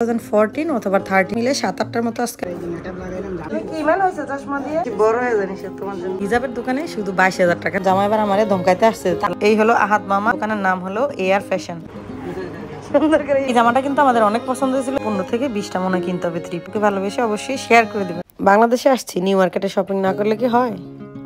2014 অথবা 13 মিলে 7-8টার মতো আজকে হিজাবের দোকানে শুধু 22,000 টাকা। জামাই এবার আমারে ধমকাইতে আসছে। এই হলো আহাদ মামা, দোকানের নাম হলো এয়ার ফ্যাশন। এই জামাটা কিন্তু আমাদের অনেক পছন্দ হয়েছিল। 15 থেকে 20টা মনে কিনতে হবে। ট্রিপকে ভালোবেসে অবশ্যই শেয়ার করে দেবেন। বাংলাদেশে আসছি, নিউ মার্কেটে শপিং না করলে কি হয়।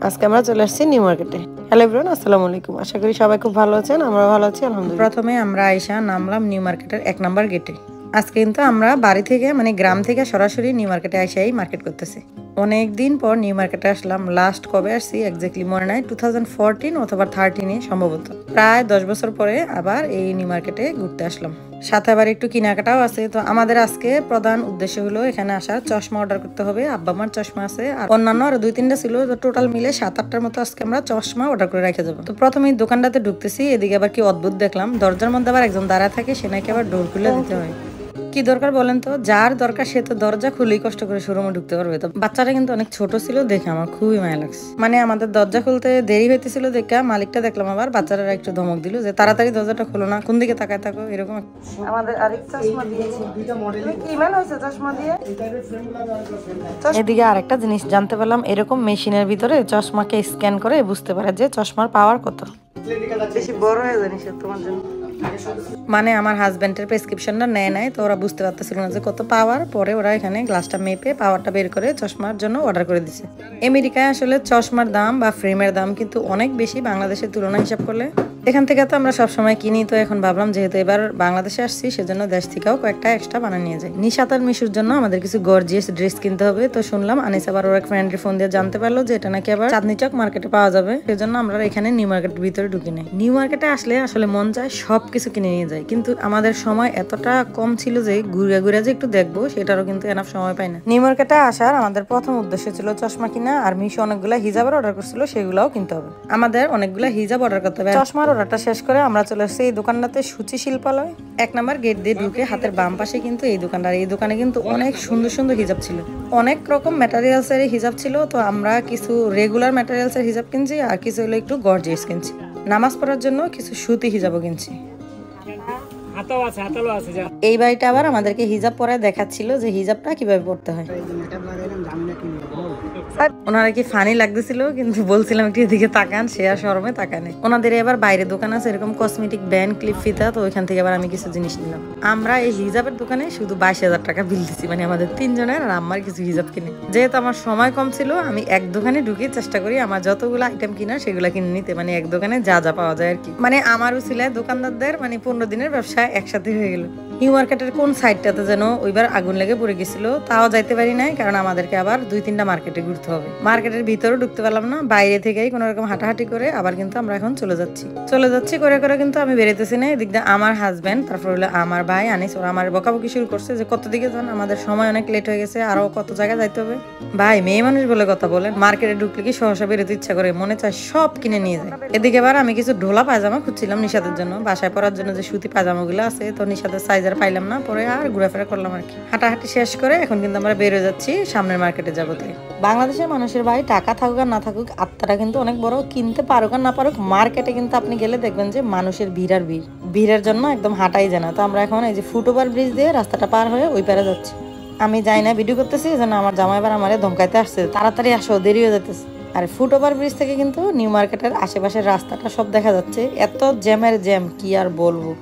আজকে আমরা চলে আসছি নিউ মার্কেটে। হ্যালো এভরিওয়ান, আসসালামু আলাইকুম। আশা করি সবাই খুব ভালো আছেন, আমরা ভালো আছি আলহামদুলিল্লাহ। প্রথমে আমরা আইসা নামলাম নিউ মার্কেটের 1 নম্বর গেটে। আজকে কিন্তু আমরা বাড়ি থেকে গ্রাম থেকে সরাসরি নিউ মার্কেটে আইসাই মার্কেট করতেছি। অনেকদিন পর নিউ মার্কেটে আসলাম। লাস্ট কবে আসছি এক্স্যাক্টলি মনে নাই, 2014 অথবা 13 সম্ভবত। প্রায় 10 বছর পরে আবার এই নিউ মার্কেটে ঘুরতে আসলাম। সাথে আবার একটু কেনাকাটাও আছে। তো আমাদের আজকে প্রধান উদ্দেশ্য হলো এখানে আসা, চশমা অর্ডার করতে হবে। আব্বা মার চশমা আছে আর অন্যান্য আরো 2-3টা ছিল। তো টোটাল মিলে 7-8টার মতো আজকে আমরা চশমা অর্ডার করে রেখে যাবো। তো প্রথমে দোকানটাতে ঢুকতেছি, এদিকে আবার কি অদ্ভুত দেখলাম, দরজার মধ্যে আবার একজন দাঁড়ায় থাকে, সে নাকি আবার ডোর খুলে দিতে হয়। কি দরকার বলেন তো? যার দরকার সে তো দরজা খুলেই কষ্ট করে শোরুমে ঢুকতে পারবে। তো বাচ্চাটা কিন্তু অনেক ছোট ছিল দেখে আমার খুবই মায়া লাগছে। আমাদের দরজা খুলতে দেরি হইতেছিল দেখে মালিকটা দেখলাম আবার বাচ্চারা একটু ধমক দিল যে তাড়াতাড়ি দরজাটা খুলো না, কোন দিকে তাকায় থাকো এরকম। আমাদের আরেক চশমা দিয়েছে। কি মান হয়েছে চশমা দিয়ে? এদিকে আরেকটা জিনিস জানতে পারলাম, এরকম মেশিনের ভিতরে চশমাকে স্ক্যান করে বুঝতে পারে যে চশমার পাওয়ার কত। বেশি বড় হয়ে জানিস তোমার জন্য। আমার হাজবেন্ডের প্রেসক্রিপশনটা নেয় নাই, তো ওরা বুঝতে পারতেছিল না যে কত পাওয়ার। পরে ওরা এখানে গ্লাসটা মেপে পাওয়ারটা বের করে চশমার জন্য অর্ডার করে দিছে। আমেরিকায় আসলে চশমার দাম বা ফ্রেমের দাম কিন্তু অনেক বেশি বাংলাদেশের তুলনায় হিসাব করলে। এখান থেকে তো আমরা সবসময় কিনি, তো এখন ভাবলাম যেহেতু এবার বাংলাদেশে আসছি সেজন্য দেশ থেকেও কয়েকটা এক্সট্রা বানিয়ে নিয়ে যাই। নিশাত আর মিশুর জন্য আমাদের কিছু গর্জিয়াস ড্রেস কিনতে হবে। তো শুনলাম আনিস আবার ওর এক ফ্রেন্ডের ফোন দিয়ে জানতে পারলো যে এটা নাকি আবার চাঁদনি চক মার্কেটে পাওয়া যাবে। সেজন্য আমরা এখানে নিউ মার্কেটের ভিতরে ঢুকি নাই। নিউ মার্কেটে আসলে আসলে মন চায় সবকিছু কিনে নিয়ে যায়, কিন্তু আমাদের সময় এতটা কম ছিল যে ঘুরে ঘুরে যে একটু দেখবো সেটারও কিন্তু এনাফ সময় পাই না। নিউ মার্কেটে আসার আমাদের প্রথম উদ্দেশ্য ছিল চশমা কিনা, আর মিশু অনেকগুলা হিজাবের অর্ডার করছিল, সেগুলাও কিনতে হবে। আমাদের অনেকগুলা হিজাব অর্ডার করতে হবে। চশমার অর্ডারটা শেষ করে আমরা চলে আসছি এই দোকানটাতে, সূচি শিল্পালয়। 1 নম্বর গেট দিয়ে ঢুকে হাতের বাম পাশে কিন্তু এই দোকানটা। এই দোকানে কিন্তু অনেক সুন্দর সুন্দর হিজাব ছিল, অনেক রকম ম্যাটেরিয়ালস এর হিজাব ছিল। তো আমরা কিছু রেগুলার ম্যাটেরিয়ালস এর হিজাব কিনছি, আর কিছু হলো একটু গর্জিয়াস কিনছি। নামাজ পড়ার জন্য কিছু সুতি হিজাবও কিনছি। এই বাড়িটা আবার আমাদেরকে হিজাব পরে দেখাচ্ছিল যে হিজাবটা কিভাবে পড়তে হয়। ওনারা কি ফানি লাগতেছিল, কিন্তু বলছিলাম একটু এদিকে তাকান, সে আর শরমে তাকানে। ওনাদের এবার বাইরে দোকান আছে এরকম কসমেটিক ব্যান্ড, ক্লিপ, ফিতা। তো ওইখান থেকে আবার আমি কিছু জিনিস নিলাম। আমরা এই হিজাবের দোকানে শুধু 22,000 টাকা বিল দিচ্ছি, আমাদের 3 জনের আর আমার কিছু হিজাব কিনে। যেহেতু আমার সময় কম ছিল, আমি এক দোকানে ঢুকে চেষ্টা করি আমার যতগুলো আইটেম কিনা সেগুলো কিনে নিতে। এক দোকানে যা যা পাওয়া যায় আর কি। আমারও ছিল দোকানদারদের 15 দিনের ব্যবসা একসাথে হয়ে গেল। নিউ মার্কেটের কোন সাইডটাতে যেন ওইবার আগুন লেগে পড়ে গেছিল, তাও যাইতে পারি নাই, কারণ আমাদেরকে আবার 2-3টা মার্কেটে ঘুরতে হবে। মার্কেটের ভিতরেও ঢুকতে পারলাম না, বাইরে থেকেই কোন রকম হাঁটাহাঁটি করে আবার কিন্তু আমরা এখন চলে যাচ্ছি করে করে কিন্তু আমি বেরোতেছি না। এদিক দিয়ে আমার হাজবেন্ড, তারপর হলো আমার ভাই আনিস, ওরা আমার বকাবকি শুরু করছে যে কত দিকে যান, আমাদের সময় অনেক লেট হয়ে গেছে, আরো কত জায়গায় যাইতে হবে। ভাই মেয়ে মানুষ বলে কথা বলেন, মার্কেটে ঢুকলে কি সহসা বেরোতে ইচ্ছা করে, মনে চায় সব কিনে নিয়ে যায়। এদিকে আবার আমি কিছু ঢোলা পায়জামা খুঁজছিলাম নিশাতের জন্য, বাসায় পরার জন্য যে সুতি পায়জামা গুলো আছে। তো নিশাতের সাইজের পাইলাম না, পরে আর ঘুরাফেরা করলাম আর কি। হাঁটাহাঁটি শেষ করে এখন কিন্তু আমরা বেরোয় যাচ্ছি সামনের মার্কেটে যাবো। তাই বাংলাদেশের মানুষের ভাই টাকা থাকুক আর না থাকুক, আত্মাটা কিন্তু অনেক বড়। কিনতে পারুক আর না পারুক, মার্কেটে কিন্তু আপনি গেলে দেখবেন যে মানুষের ভিড় আর ভিড়, ভিড়ের জন্য একদম হাঁটাই যায় না। তো আমরা এখন এই যে ফুটওভার ব্রিজ দিয়ে রাস্তাটা পার হয়ে ওই পারে যাচ্ছি। আমি যাই না, ভিডিও করতেছি, যেন আমার জামাই এবার আমারে ধমকাইতে আসছে, তাড়াতাড়ি আসো, দেরি হয়ে যাইতেছে। আর ফুটওভার ব্রিজ থেকে কিন্তু নিউ মার্কেটের আশেপাশের রাস্তাটা সব দেখা যাচ্ছে। এত জ্যামের জ্যাম কি আর বলবো।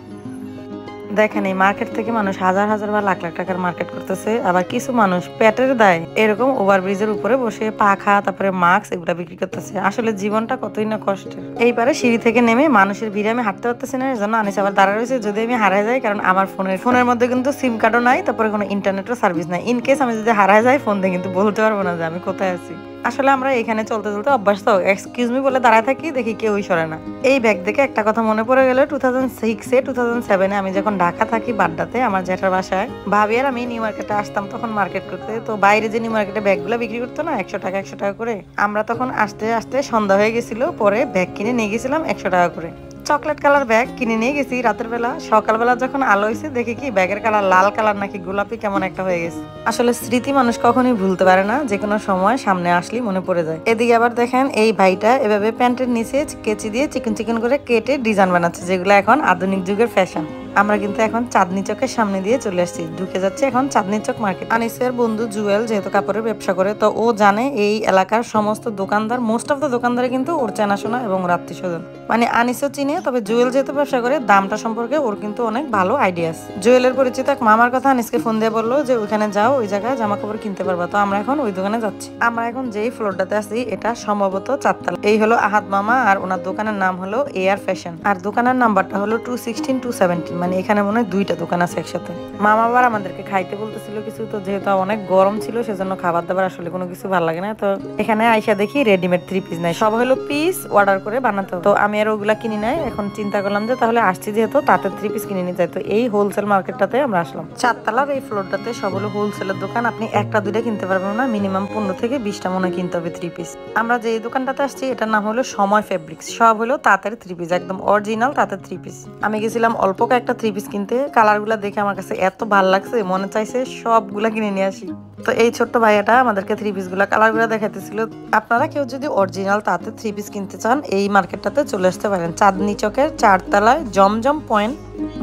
দেখেন এই মার্কেট থেকে মানুষ হাজার হাজার বা লাখ লাখ টাকার মার্কেট করতেছে, আবার কিছু মানুষ পেটের দায় এরকম ওভারব্রিজের উপরে বসে পাখা, তারপরে মাস্ক এগুলা বিক্রি করতেছে। আসলে জীবনটা কতই না কষ্টের। এইবারে সিঁড়ি থেকে নেমে মানুষের ভিড়ে আমি হাঁটতে পারতেছি না, এর জন্য আনিস আবার দাঁড়া রয়েছে যদি আমি হারায় যাই, কারণ আমার ফোনের মধ্যে কিন্তু সিম কার্ডও নাই, তারপরে কোনো ইন্টারনেটও সার্ভিস নাই। ইনকেস আমি যদি হারায় যাই ফোন দিয়ে কিন্তু বলতে পারবো না যে আমি কোথায় আছি। আসলে আমরা এখানে চলতে চলতে অভ্যাস, তো এক্সকিউজ মি বলে দাঁড়ায় থাকি, দেখি কেউই সরে না। এই ব্যাগ দেখে একটা কথা মনে পড়ে গেল, 2006-2007 আমি যখন ঢাকা থাকি বাড্ডাতে আমার জ্যাঠার বাসায়, ভাবি আর আমি নিউ মার্কেটে আসতাম তখন মার্কেট করতে। তো বাইরে যে নিউ মার্কেটে ব্যাগগুলো বিক্রি করতো না 100 টাকা করে, আমরা তখন আসতে আসতে সন্ধ্যা হয়ে গেছিল, পরে ব্যাগ কিনে নিয়ে গেছিলাম 100 টাকা করে। চকলেট কালার ব্যাগ কিনে নিয়ে গেছি রাতের বেলা। সকালবেলা যখন আলো হয়েছে দেখি কি ব্যাগের কালার লাল কালার নাকি গোলাপি কেমন একটা হয়ে গেছে। আসলে স্মৃতি মানুষ কখনোই ভুলতে পারে না, যে কোনো সময় সামনে আসলেই মনে পড়ে যায়। এদিকে আবার দেখেন এই ভাইটা এভাবে প্যান্টের নিচে কেচি দিয়ে চিকন চিকন করে কেটে ডিজাইন বানাচ্ছে, যেগুলো এখন আধুনিক যুগের ফ্যাশন। আমরা কিন্তু এখন চাঁদনী চকের সামনে দিয়ে চলে আসছি, ঢুকে যাচ্ছে এখন চাঁদনী চক মার্কেট। আনিসের বন্ধু জুয়েল যেহেতু কাপড়ের ব্যবসা করে, তো ও জানে এই এলাকার সমস্ত দোকানদার, মোস্ট অফ দ্য দোকানদারে কিন্তু ওর চেনাশোনা এবং আত্মীয় স্বজন। মানে আনিসও চিনে, তবে জুয়েল যেহেতু ব্যবসা করে দামটা সম্পর্কে ওর কিন্তু অনেক ভালো আইডিয়া আছে। জুয়েলের পরিচিত এক মামার কথা আনিসকে ফোন দিয়ে বললো যে ওইখানে যাও, ওই জায়গায় জামা কাপড় কিনতে পারবা। তো আমরা এখন ওই দোকানে যাচ্ছি। আমরা এখন যেই ফ্লোরটাতে আছি এটা সম্ভবত 4 তলা। এই হলো আহাদ মামা, আর ওনার দোকানের নাম হলো এয়ার ফ্যাশন, আর দোকানের নাম্বারটা হলো 216 217। মানে এখানে মনে হয় 2টা দোকান আছে একসাথে। মামা আবার আমাদেরকে খাইতে বলতেছিল কিছু, তো যেহেতু অনেক গরম ছিল সেজন্য খাবার দাবার আসলে কোনো কিছু ভালো লাগে না। তো এখানে আইসা দেখি রেডিমেড 3 পিস নাই, সব হলো পিস অর্ডার করে বানাতে হবে। তো আমি আর ওগুলা কিনি নাই। এখন চিন্তা করলাম যে তাহলে আসছি যেহেতু তাঁতের 3 পিস কিনে নিতে। তো এই হোলসেল মার্কেটটাতে আমরা আসলাম। 4 তলার এই ফ্লোরটাতে সব হলো হোলসেলের দোকান। আপনি একটা দুইটা কিনতে পারবেন না, মিনিমাম 15 থেকে 20টা মনে কিনতে হবে 3 পিস। আমরা যে দোকানটাতে আসছি এটার নাম হলো সময় ফেব্রিক্স। সব হলো তাঁতের 3 পিস, একদম অরিজিনাল তাঁতের 3 পিস। আমি গেছিলাম অল্প কয়েকটা 3 পিস কিনতে, কালারগুলো দেখে আমার কাছে এত ভালো লাগছে, মনে চাইছে সবগুলা কিনে নিয়ে আসি। তো এই ছোট্ট ভাইয়াটা আমাদেরকে 3 পিস গুলা কালারগুলো দেখাইতেছিল। আপনারা কেউ যদি অরিজিনাল তাঁতের 3 পিস কিনতে চান এই মার্কেটটাতে চলে আসতে পারেন। চাঁদনী চকের 4 তলায় জমজম পয়েন্ট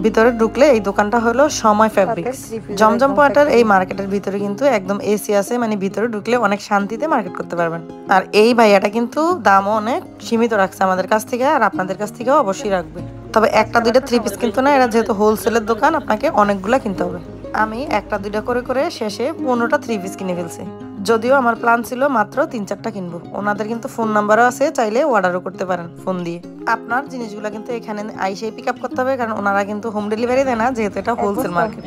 ভিতরে ঢুকলে এই দোকানটা হলো সময় ফেব্রিক্স। জমজম পয়েন্টের এই মার্কেটের ভিতরে কিন্তু একদম এসি আছে, মানে ভিতরে ঢুকলে অনেক শান্তিতে মার্কেট করতে পারবেন। আর এই ভাইয়াটা কিন্তু দামও অনেক সীমিত রাখছে আমাদের কাছ থেকে, আর আপনাদের কাছ থেকেও অবশ্যই রাখবে। তবে একটা দুইটা 3 পিস কিন্তু না, এরা যেহেতু হোলসেলের দোকান আপনাকে অনেকগুলা কিনতে হবে। আমি একটা দুইটা করে করে শেষে 15টা 3 পিস কিনে ফেলছি। যদিও আমার প্ল্যান ছিল মাত্র 3-4টা কিনবো। ওনাদের কিন্তু ফোন নাম্বারও আছে, চাইলে অর্ডারও করতে পারেন ফোন দিয়ে। আপনার জিনিসগুলো কিন্তু এখানে আইসেই পিক আপ করতে হবে, কারণ ওনারা কিন্তু হোম ডেলিভারি দেয় না, যেহেতু এটা হোলসেল মার্কেট।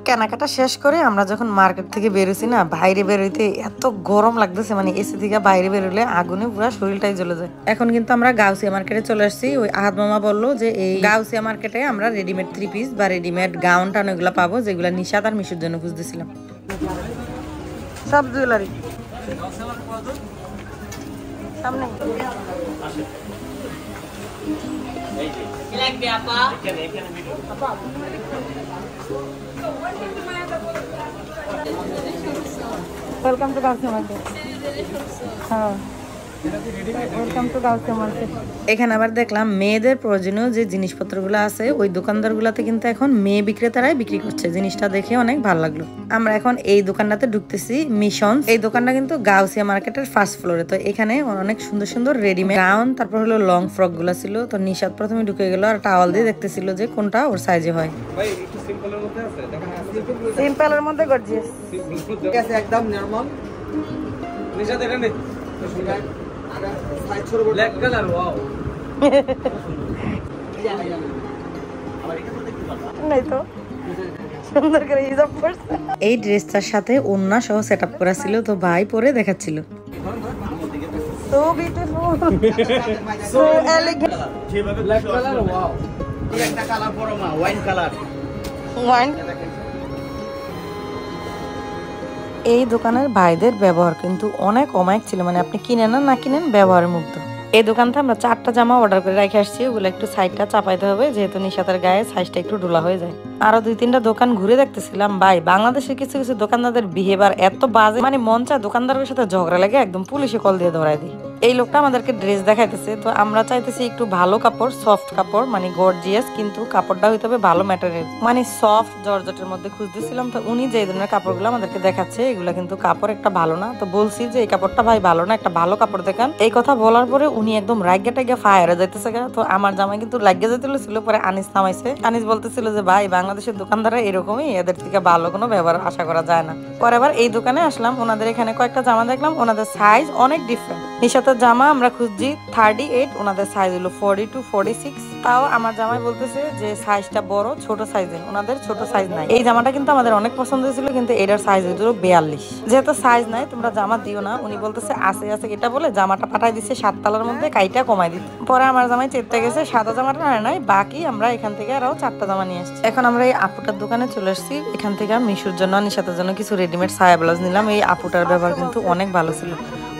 কেনাকাটা শেষ করে আমরা যখন মার্কেট থেকে বেরোছি না, বাইরে বেরোইতে এত গরম লাগতেছে, মানে এসি থেকে বাইরে বেরোলে আগুনে পুরো শরীরটাই জ্বলে যায়। এখন কিন্তু আমরা গাউসিয়া মার্কেটে চলে আসছি। ওই আহাদ মামা বললো যে এই গাউসিয়া মার্কেটে আমরা রেডিমেড 3 পিস বা রেডিমেড গাউন টাউন এগুলো পাবো, যেগুলো নিশাত আর মিশুর জন্য খুঁজতেছিলাম। সব জুয়েলারি সামনে। Welcome to Gausia market. হ্যাঁ, এখানে আবার দেখলাম মেয়েদের প্রয়োজনীয় যে জিনিসপত্রগুলো আছে ওই দোকানদারগুলোতে কিন্তু এখন মেয়ে বিক্রেতারাই বিক্রি করছে। জিনিসটা দেখে অনেক ভালো লাগলো। আমরা এখন এই দোকানটাতে ঢুকতেছি, মিশন। এই দোকানটা কিন্তু গাউসিয়া মার্কেটের ফার্স্ট ফ্লোরে। তো এখানে অনেক সুন্দর সুন্দর রেডিমেড গাউন, তারপর হলো লং ফ্রক গুলা ছিল। তো নিশাদ প্রথমে ঢুকে গেল আর টাওয়াল দিয়ে দেখতেছিল যে কোনটা ওর সাইজে হয়। সিম্পলের মধ্যে গর্জিয়াস আছে, একদম নরমাল। নিশাদ এখানে ব্ল্যাক কালার, ওয়াও। নাই তো সুন্দর করে হিজাব পরছে। এই ড্রেসটার সাথে ওন্না সহ সেটআপ করা ছিল, তো ভাই পরে দেখাচ্ছিল। So beautiful, so elegant. Black colour, wow. একটা কালার পরো মা, ওয়াইন কালার। ওয়াইন। এই দোকানের ভাইদের ব্যবহার কিন্তু অনেক অমায়িক ছিল, মানে আপনি কিনেন না কিনেন ব্যবহারের মুগ্ধ। এই দোকানটা আমরা 4টা জামা অর্ডার করে রেখে আসছি, ওগুলো একটু সাইডটা চাপাইতে হবে, যেহেতু নিশাতের গায়ে সাইজটা একটু ঢোলা হয়ে যায়। আরো 2-3টা দোকান ঘুরে দেখতেছিলাম। ভাই বাংলাদেশের কিছু কিছু দোকানদারদের বিহেভিয়ার এত বাজে, মানে মন চায় দোকানদারের সাথে ঝগড়া লাগে একদম পুলিশে কল দিয়ে ধরাই দিই। এই লোকটা আমাদেরকে ড্রেস দেখাইতেছে, তো আমরা চাইতেছি একটু ভালো কাপড়, সফট কাপড়, মানে গর্জিয়াস, কিন্তু কাপড়টা হইতে হবে ভালো ম্যাটেরিয়াল, মানে সফট জর্জেটের মধ্যে খুঁজতেছিলাম। তো উনি যে ধরনের কাপড়গুলো আমাদেরকে দেখাচ্ছে এগুলা কিন্তু কাপড় একটা ভালো না। তো বলছি যে এই কাপড়টা ভাই ভালো না, একটা ভালো কাপড় দেখান। এই কথা বলার পরে উনি একদম রাইগা টাইগা ফায়ারে যাইতেছে। তো আমার জামাই কিন্তু লাগিয়ে যাইতে ছিল, পরে আনিস নামাইছে। আনিস বলতেছিল যে ভাই বাংলাদেশের দোকানদাররা এরকমই, এদের থেকে ভালো কোনো ব্যবহার আশা করা যায় না। পরে আবার এই দোকানে আসলাম, ওনাদের এখানে কয়েকটা জামা দেখলাম, ওনাদের সাইজ অনেক ডিফারেন্ট। নিশাতের জামা আমরা খুঁজছি 38, ওনাদের সাইজ হলো 42 46। তাও আমার জামাই বলতেছে যে সাইজটা বড়, ছোট সাইজের, ওনাদের ছোট সাইজ নাই। এই জামাটা কিন্তু আমাদের অনেক পছন্দ হয়েছিল, কিন্তু এটার সাইজ হলো 42। যেহেতু সাইজ নাই তোমরা জামা দিও না, উনি বলতেছে আছে আছে এটা বলে জামাটা পাঠাই দিচ্ছে 7 তলার মধ্যে, কাইটা কমাই দিতে। পরে আমার জামাই চেপতে গেছে, সাদা জামাটা আনে নাই, বাকি আমরা এখান থেকে আরো 4টা জামা নিয়ে আসছি। এখন আমরা এই আপুটার দোকানে চলে আসছি। এখান থেকে মিশুর জন্য নিশাতের জন্য কিছু রেডিমেড সায়া ব্লাউজ নিলাম। এই আপুটার ব্যবহার কিন্তু অনেক ভালো ছিল,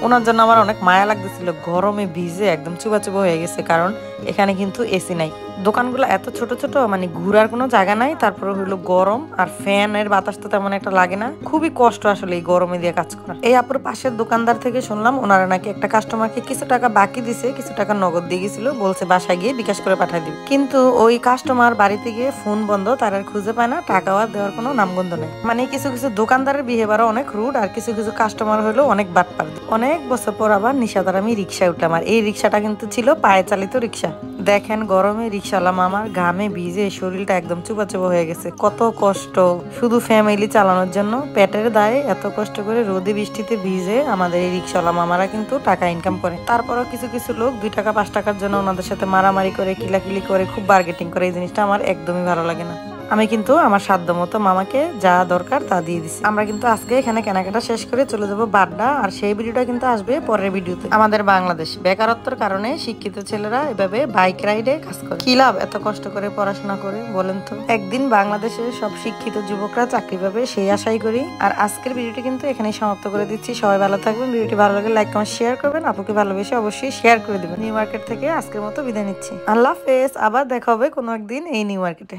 ওনার জন্য আমার অনেক মায়া লাগতেছিল। গরমে ভিজে একদম চুবা চুবা হয়ে গেছে, কারণ এখানে কিন্তু এসি নাই। দোকানগুলো এত ছোট ছোট, মানে ঘুরার কোনো জায়গা নাই, তারপরে হলো গরম, আর ফ্যানের বাতাস তো তেমন একটা লাগে না, খুবই কষ্ট আসলে এই গরমে দিয়ে কাজ করা। এই আপুর পাশের দোকানদার থেকে শুনলাম ওনারা নাকি একটা কাস্টমারকে কিছু টাকা বাকি দিছে, কিছু টাকা নগদ দিয়ে গেছিল, বলছে বাসায় গিয়ে বিকাশ করে পাঠাই দিবে। কিন্তু ওই কাস্টমার বাড়িতে গিয়ে ফোন বন্ধ, তার আর খুঁজে পায় না, টাকাও আর দেওয়ার কোনো নামগন্ধ নেই। মানে কিছু কিছু দোকানদারের বিহেভিয়ার অনেক রুড, আর কিছু কিছু কাস্টমার হলো অনেক বাটপার। অনেক বছর পর আবার নিশাদার আমি রিক্সায় উঠলাম, আর এই রিক্সাটা কিন্তু ছিল পায়ে চালিত রিক্সা। দেখেন গরমে রিক্সাওয়ালা মামার ঘামে ভিজে শরীরটা একদম চুপা হয়ে গেছে, কত কষ্ট শুধু ফ্যামিলি চালানোর জন্য, পেটের দায়ে এত কষ্ট করে রোদে বৃষ্টিতে ভিজে আমাদের এই রিক্সাওয়ালা মামারা কিন্তু টাকা ইনকাম করে। তারপরও কিছু কিছু লোক 2 টাকা 5 টাকার জন্য ওনাদের সাথে মারামারি করে, কিলাকিলি করে, খুব বার্গেটিং করে। এই জিনিসটা আমার একদমই ভালো লাগে না। আমি কিন্তু আমার সাধ্য মতো মামাকে যা দরকার তা দিয়ে দিছি। আমরা কিন্তু আজকে এখানে কেনাকাটা শেষ করে চলে যাবো বাড্ডা, আর সেই ভিডিওটা কিন্তু আসবে পরের ভিডিওতে। আমাদের বাংলাদেশ বেকারত্বের কারণে শিক্ষিত ছেলেরা এভাবে বাইক রাইডে কাজ করে, কি লাভ এত কষ্ট করে পড়াশোনা করে বলেন তো? একদিন বাংলাদেশে সব শিক্ষিত যুবকরা চাকরি পাবে সেই আশাই করি। আর আজকের ভিডিওটি কিন্তু এখানেই সমাপ্ত করে দিচ্ছি। সবাই ভালো থাকবেন, ভিডিওটি ভালো লাগে লাইক কমেন্ট শেয়ার করবেন, আপুকে ভালোবেসে অবশ্যই শেয়ার করে দিবেন। নিউ মার্কেট থেকে আজকের মতো বিদায় নিচ্ছি, আল্লাহ হাফেজ। আবার দেখা হবে কোনো একদিন এই নিউ মার্কেটে।